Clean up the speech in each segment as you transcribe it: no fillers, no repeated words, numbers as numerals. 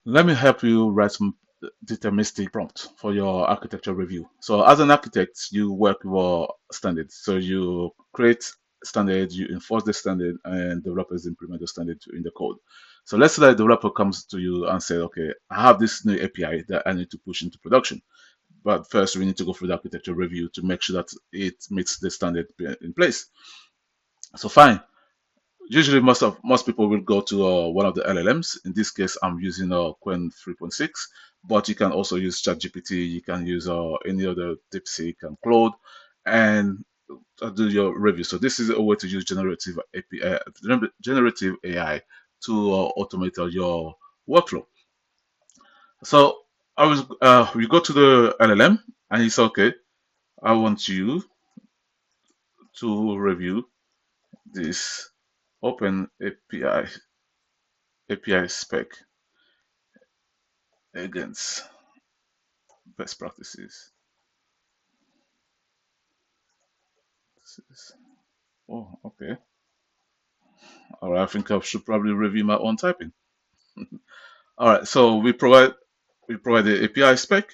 Let me help you write some deterministic prompt for your architecture review. So as an architect, you work with standards. So you create standards, you enforce the standard, and developers implement the standard in the code. So let's say that a developer comes to you and says, okay, I have this new API that I need to push into production. But first, we need to go through the architecture review to make sure that it meets the standard in place. So fine. Usually, most people will go to one of the LLMs. In this case, I'm using Qwen 3.6, but you can also use ChatGPT. You can use any other DeepSeek and Claude, and do your review. So this is a way to use generative AI to automate your workflow. So we go to the LLM, and it's okay. I want you to review this Open API spec against best practices. Oh, okay. All right, I think I should probably review my own typing. All right, so we provide the API spec.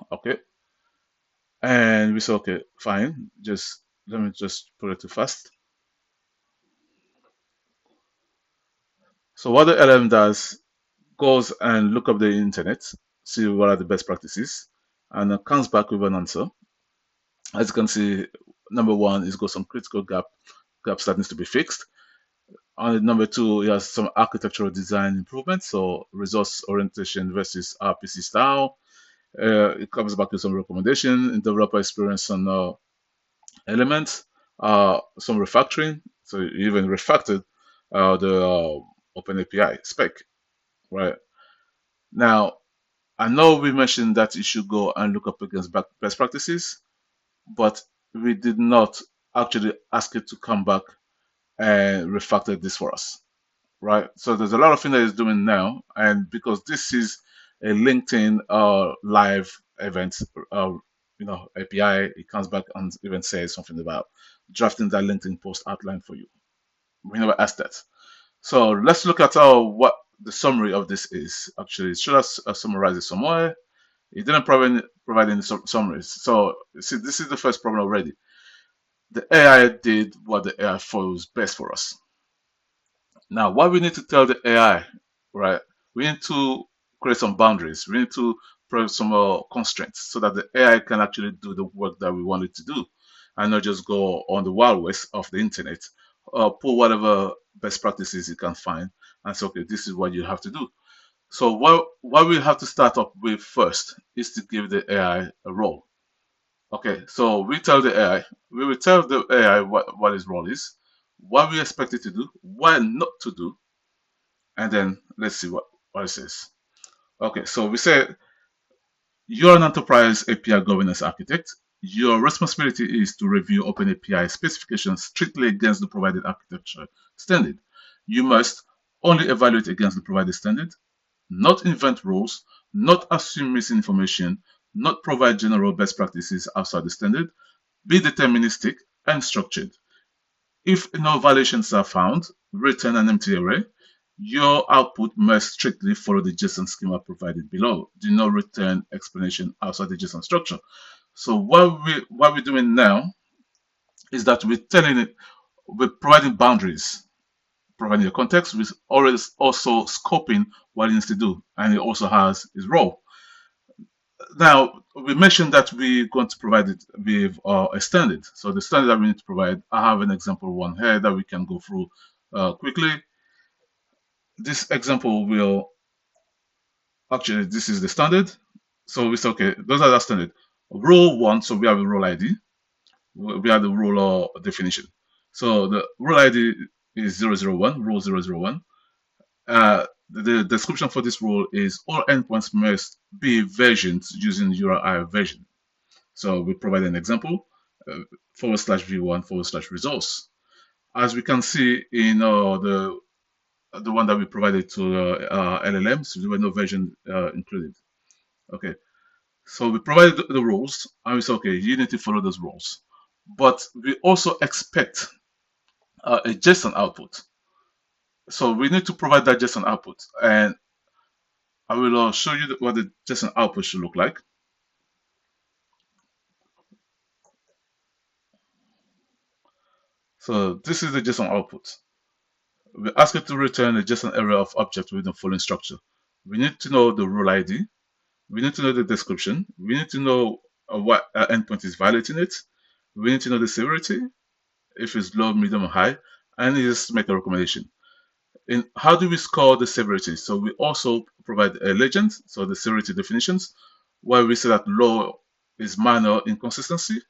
Okay, and we say okay, fine. Just let me just put it too fast. So what the LM does goes and look up the internet, see what are the best practices, and comes back with an answer. As you can see, number one is got some critical gaps that needs to be fixed. And number two, it has some architectural design improvements, so resource orientation versus RPC style. It comes back with some recommendation in developer experience on elements, some refactoring. So you even refactored the OpenAPI spec, right? Now, I know we mentioned that you should go and look up against best practices, but we did not actually ask it to come back and refactor this for us, right? So there's a lot of things that it's doing now, and because this is a LinkedIn live event, uh, API, it comes back and even says something about drafting that LinkedIn post outline for you. We never asked that. So let's look at what the summary of this is. Actually, should I summarize it somewhere? It didn't provide any summaries. So see, this is the first problem already. The AI did what the AI thought was best for us. Now, what we need to tell the AI, right? We need to create some boundaries. We need to put some constraints so that the AI can actually do the work that we want it to do, and not just go on the wild west of the internet, pull whatever best practices you can find, and say, okay, this is what you have to do. So what we have to start up with first is to give the AI a role. Okay, so we will tell the AI what its role is, what we expect it to do, what not to do, and then let's see what it says. Okay, so we say you're an enterprise API governance architect. Your responsibility is to review OpenAPI specifications strictly against the provided architecture standard. You must only evaluate against the provided standard, not invent rules, not assume misinformation, not provide general best practices outside the standard, be deterministic and structured. If no violations are found, return an empty array. Your output must strictly follow the JSON schema provided below. Do not return explanation outside the JSON structure. So what we're doing now is that we're providing boundaries, providing the context, with always also scoping what it needs to do, and it also has its role. Now, we mentioned that we're going to provide it with a standard. So the standard that we need to provide, I have an example one here that we can go through quickly. This example will actually, this is the standard. So we say, okay, those are the standard. Role one, so we have a role ID. We have the role definition. So the role ID is 001, role 001. The description for this role is all endpoints must be versioned using URI version. So we provide an example, uh, /v1 /resource. As we can see in the one that we provided to LLMs, there were no version included. Okay, so we provided the rules, and we say, okay, you need to follow those rules. but we also expect a JSON output. So we need to provide that JSON output, and I will show you what the JSON output should look like. So this is the JSON output. We ask it to return a JSON array of objects with the following structure. We need to know the role ID. We need to know the description. We need to know what endpoint is violating it. We need to know the severity, if it's low, medium, or high, and just make a recommendation. In how do we score the severity? So we also provide a legend, so the severity definitions, where we say that low is minor inconsistency,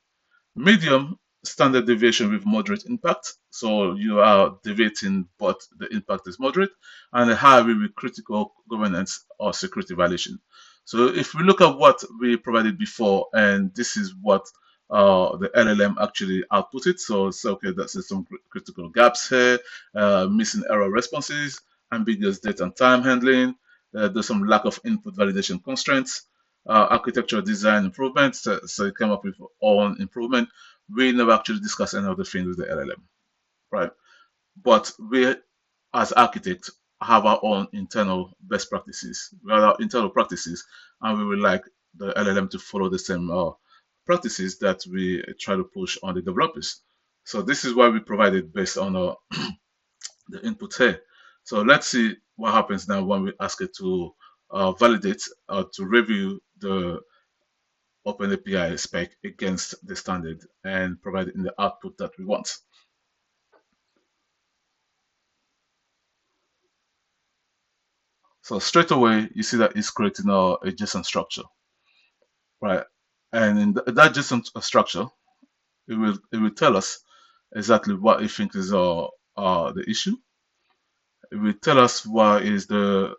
medium, standard deviation with moderate impact. So you are deviating, but the impact is moderate. And a high will be critical governance or security violation. So if we look at what we provided before, and this is what the LLM actually outputted. So it's okay, that's some critical gaps here, missing error responses, ambiguous date and time handling. There's some lack of input validation constraints, architecture design improvements. So it came up with own improvement. We never actually discuss any of the things with the LLM, right? But we, as architects, have our own internal best practices. We have our internal practices, and we would like the LLM to follow the same practices that we try to push on the developers. So this is why we provided based on the input here. So let's see what happens now when we ask it to validate or to review the OpenAPI spec against the standard and provide it in the output that we want. So straight away, you see that it's creating a JSON structure, right? And in that JSON structure, it will tell us exactly what it thinks is the issue. It will tell us what is the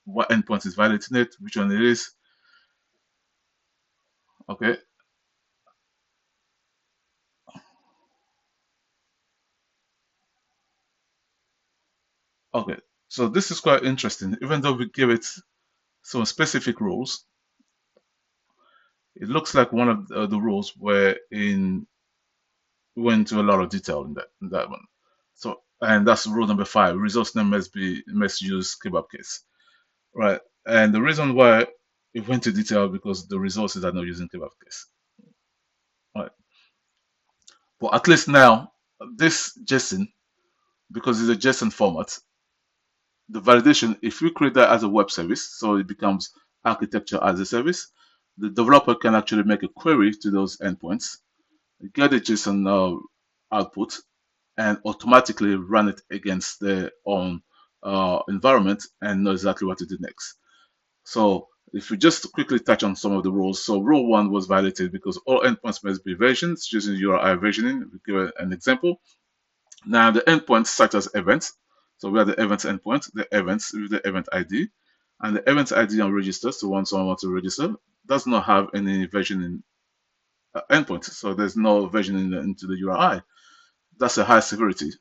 what endpoint is violating it, which one it is. Okay, okay. So this is quite interesting. Even though we give it some specific rules, it looks like one of the rules were in we went into a lot of detail in that one. So and that's rule number 5. Results name must use kebab case. Right. And the reason why it went into detail because the resources are not using kebab case. Right. But at least now this JSON, because it's a JSON format, the validation, if we create that as a web service, so it becomes architecture as a service, the developer can actually make a query to those endpoints, get a JSON output, and automatically run it against their own environment and know exactly what to do next. So if we just quickly touch on some of the rules. So rule 1 was violated because all endpoints must be versions using URI versioning. We give an example. Now the endpoints such as events. So we have the events endpoint, the events with the event ID, and the event ID on register. So once someone wants to register, does not have any versioning endpoint. So there's no versioning into the URI. That's a high severity.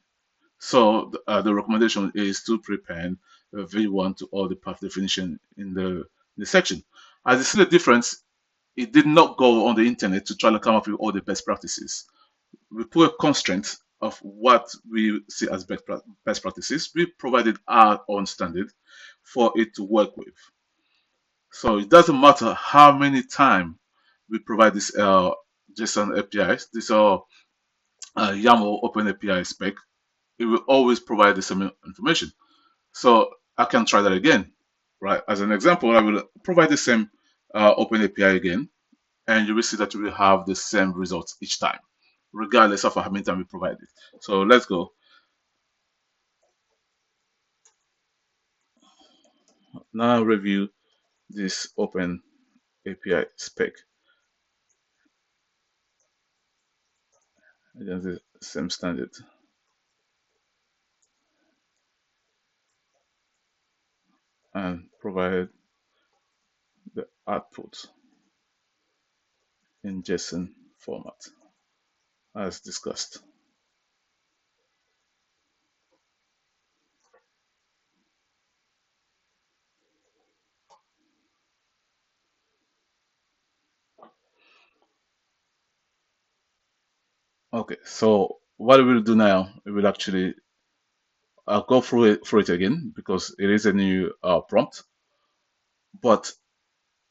So the recommendation is to prepend V1 to all the path definition in the section. As you see the difference, it did not go on the internet to try to come up with all the best practices. We put a constraint of what we see as best practices. We provided our own standard for it to work with. So it doesn't matter how many times we provide this JSON APIs, this YAML Open API spec, it will always provide the same information. So I can try that again, right? As an example, I will provide the same Open API again, and you will see that you will have the same results each time, regardless of how many times we provide it. So let's go. Now review this Open API spec against the same standard and provide the output in JSON format as discussed. Okay, so what we will do now, we will actually go through it again because it is a new prompt, but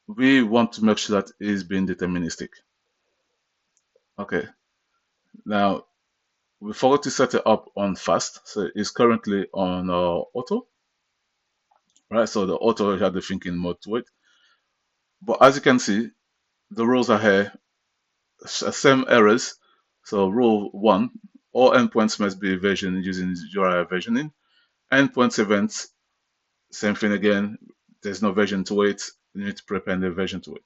we want to make sure that it is being deterministic. Okay, now we forgot to set it up on fast, so it's currently on auto, right? So the auto had the thinking mode to it, but as you can see, the rules are here, same errors. So rule one, all endpoints must be versioned using URI versioning. Endpoints events, same thing again. There's no version to it. You need to prepare the version to it.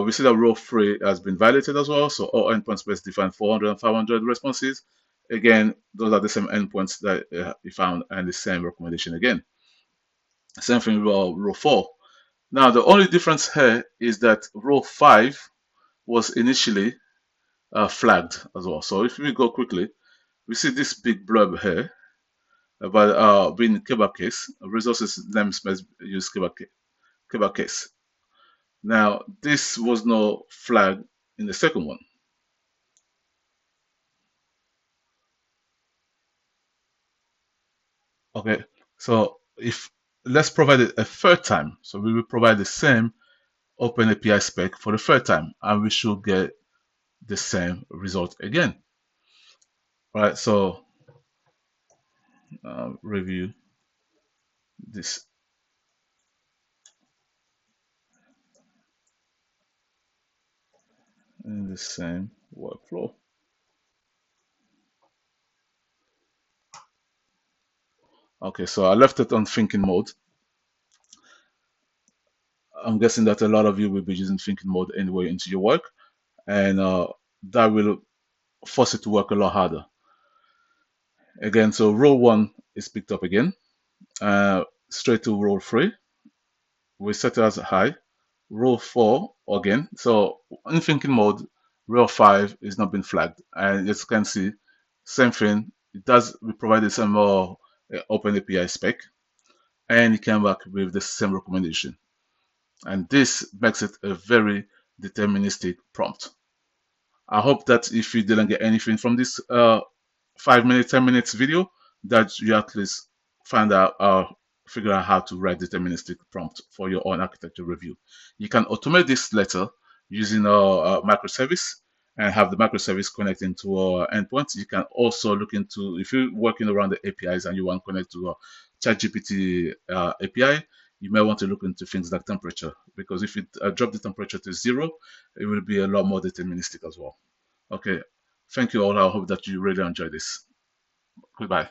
We see that rule 3 has been violated as well. So all endpoints must define 400 and 500 responses. Again, those are the same endpoints that you found and the same recommendation again. Same thing with rule 4. Now, the only difference here is that rule 5 was initially flagged as well. So if we go quickly, we see this big blurb here about being kebab case. Resources names must use kebab case. Now, this was no flag in the second one. Okay, so if let's provide it a third time. So we will provide the same Open API spec for the third time, and we should get the same result again. All right, so review this in the same workflow. Okay, so I left it on thinking mode. I'm guessing that a lot of you will be using thinking mode anyway into your work, and that will force it to work a lot harder. Again, so rule one is picked up again. Straight to rule three, we set it as high. Rule four again. So in thinking mode, rule five is not been flagged, and as you can see, same thing. It does. We provided some more Open API spec, and it came back with the same recommendation. And this makes it a very deterministic prompt. I hope that if you didn't get anything from this 5 minute, 10 minutes video, that you at least find out figure out how to write deterministic prompt for your own architecture review. You can automate this letter using a microservice and have the microservice connecting to endpoints. You can also look into, if you're working around the APIs and you want to connect to a ChatGPT API, you may want to look into things like temperature, because if you drop the temperature to 0, it will be a lot more deterministic as well. Okay, thank you all. I hope that you really enjoy this. Goodbye.